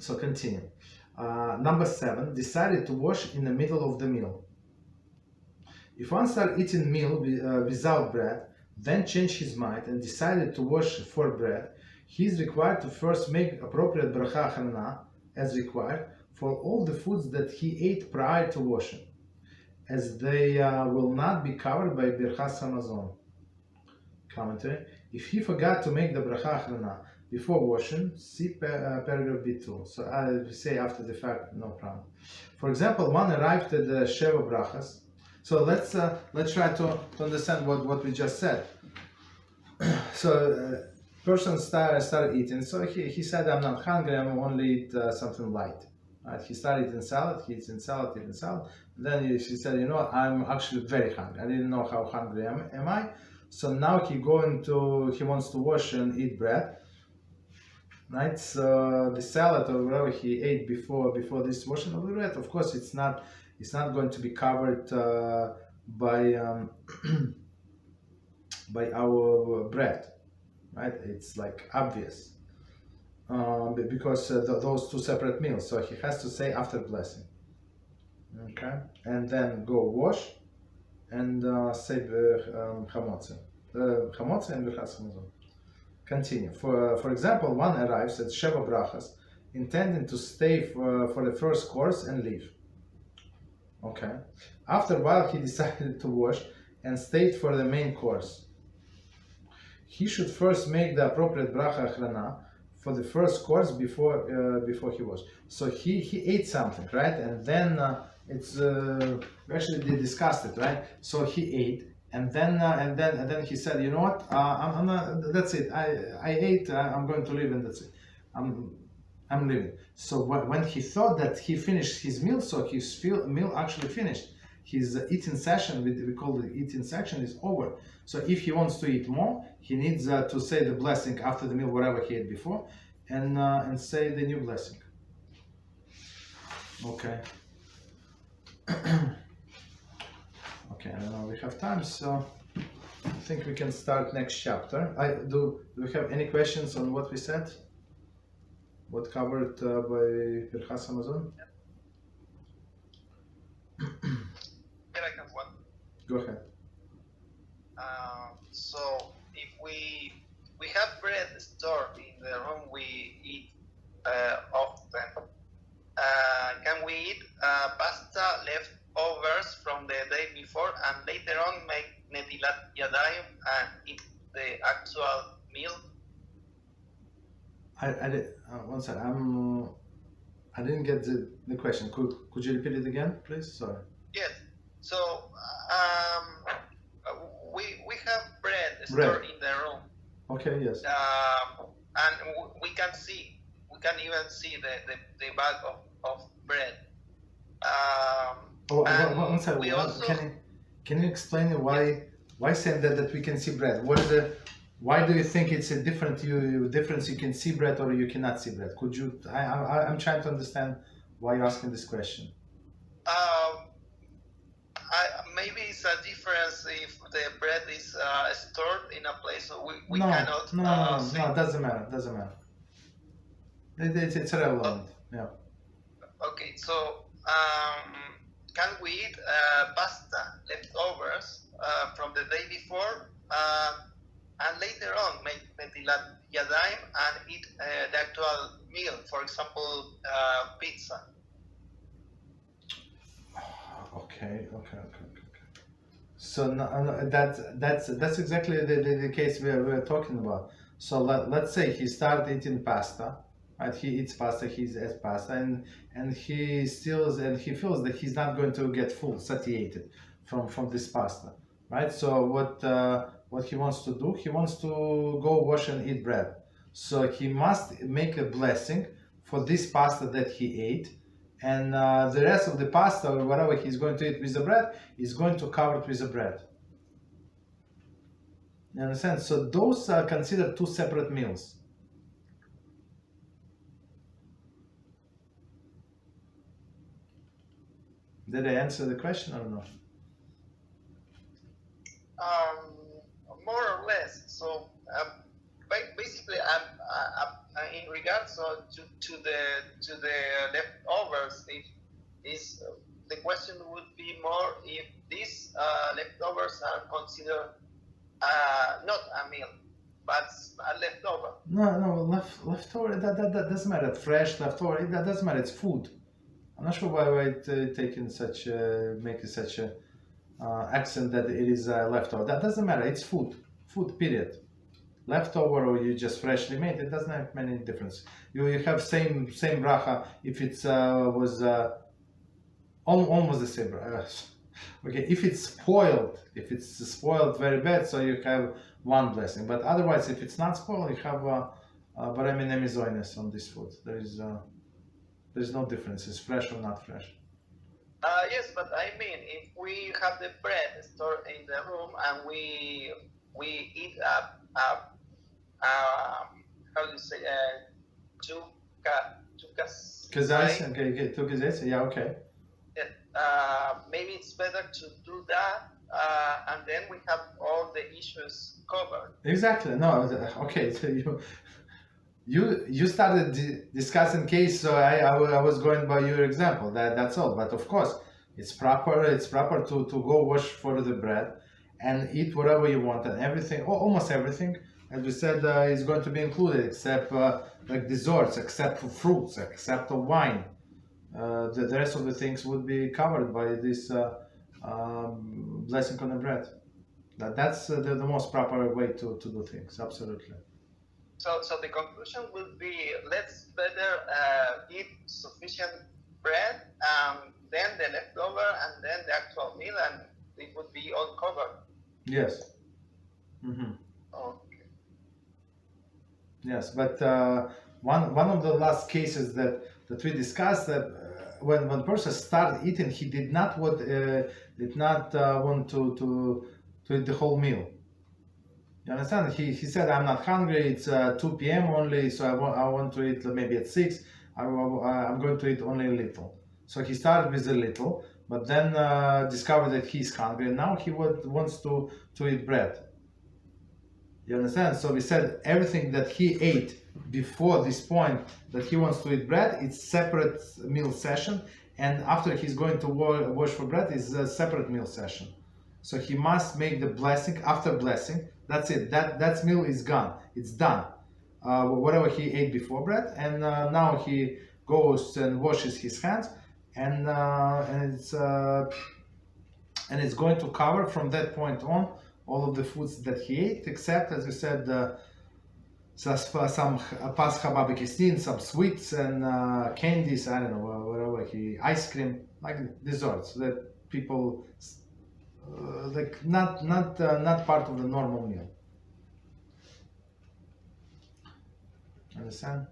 So continue. Number 7, decided to wash in the middle of the meal. If one started eating meal without bread, then changed his mind and decided to wash for bread, he is required to first make appropriate bracha achrona as required for all the foods that he ate prior to washing, as they will not be covered by Birchas Hamazon. Commentary. If he forgot to make the bracha achrona before washing, see paragraph B2. So I say after the fact, no problem. For example, one arrived at the Sheva Brachos. So let's try to understand what we just said. So person started eating. So he said, I'm not hungry. I'm only eat something light. Right? He started eating salad. He eats salad, eating salad. Then he said, you know, I'm actually very hungry. I didn't know how hungry am I. So now he wants to wash and eat bread. Right? So the salad or whatever he ate before this washing of the bread, of course, it's not going to be covered by our bread, right? It's like obvious because those two separate meals. So he has to say after blessing, okay, and then go wash and say chamotze and Birchas Hamazon. Continue. For example, one arrives at Sheva Brachos intending to stay for the first course and leave. Okay. After a while, he decided to wash and stayed for the main course. He should first make the appropriate bracha achrona for the first course before he washed. So he ate something, right? And then actually they discussed it, right? So he ate, and then he said, you know what? I'm not. That's it. I ate. I'm going to leave, and that's it. I'm leaving. So when he thought that he finished his meal, so his meal actually finished. His eating session, we call the eating section, is over. So if he wants to eat more, he needs to say the blessing after the meal, whatever he ate before, and say the new blessing. Okay. Okay, I don't know, we have time, so I think we can start next chapter. Do we have any questions on what we said? What covered by Birchas Hamazon? Here I have one. Go ahead. So if we have bread stored in the room we eat often, can we eat pasta leftovers from the day before and later on make netilat yadayim and eat the actual meal? One second. I didn't get the question. Could you repeat it again, please? Sorry. Yes. So we have bread stored in the room. Okay. Yes. And we can even see the bag of bread. One second. Can you explain why saying that we can see bread? Why do you think it's a difference? You can see bread or you cannot see bread? Could you? I'm trying to understand why you're asking this question. Maybe it's a difference if the bread is stored in a place so we cannot. No, it doesn't matter. It's irrelevant. Yeah. Okay, so can we eat pasta leftovers from the day before? And later on make netilat yadayim and eat the actual meal, for example, pizza. Okay. So that's exactly the case we're talking about. So let's say he started eating pasta, right? He eats pasta, he eats pasta, and he feels that he's not going to get full, satiated from this pasta, right? So what he wants to do, he wants to go wash and eat bread. So he must make a blessing for this pasta that he ate, and the rest of the pasta or whatever he's going to eat with the bread is going to cover it with the bread. You understand? So those are considered two separate meals. Did I answer the question or not? More or less. So basically, in regard also to the leftovers. If is the question would be more if these leftovers are considered not a meal, but a leftover. No, leftover. That doesn't matter. Fresh leftover. That doesn't matter. It's food. I'm not sure why taking such making such a accent that it is leftover. That doesn't matter. It's food. Food. Period. Leftover or you just freshly made. It doesn't have many difference. You have same bracha if it's was almost the same. Okay, if it's spoiled very bad, so you have one blessing. But otherwise, if it's not spoiled, you have baremi nemizoines on this food. There's no difference. It's fresh or not fresh. Yes, but I mean, if we have the bread stored in the room and we eat how do you say Kazais, okay, two kazais, yeah, okay. Maybe it's better to do that, and then we have all the issues covered. Exactly. No. Okay. So you started discussing case, so I was going by your example. That's all. But of course, it's proper. It's proper to go wash for the bread, and eat whatever you want, and everything, almost everything, as we said, is going to be included, except like desserts, except for fruits, except for wine. The rest of the things would be covered by this blessing on the bread. That's the most proper way to do things. Absolutely. So the conclusion would be: let's better eat sufficient bread, then the leftover, and then the actual meal, and it would be all covered. Yes. Mm-hmm. Okay. Yes, but one of the last cases that we discussed, that when person started eating, he did not want to eat the whole meal. You understand? He said, "I'm not hungry. It's 2 p.m. only, so I want to eat maybe at 6. I'm going to eat only a little." So he started with a little, but then discovered that he's hungry, and now he wants to eat bread. You understand? So we said everything that he ate before this point that he wants to eat bread, it's separate meal session, and after he's going to wash for bread is a separate meal session. So he must make the blessing. After blessing, that's it. That meal is gone. It's done. Whatever he ate before bread, and now he goes and washes his hands, and it's going to cover from that point on all of the foods that he ate, except, as you said, some Pascha barbecue, some sweets and candies. I don't know, whatever ice cream, like desserts that people like not part of the normal meal. Understand?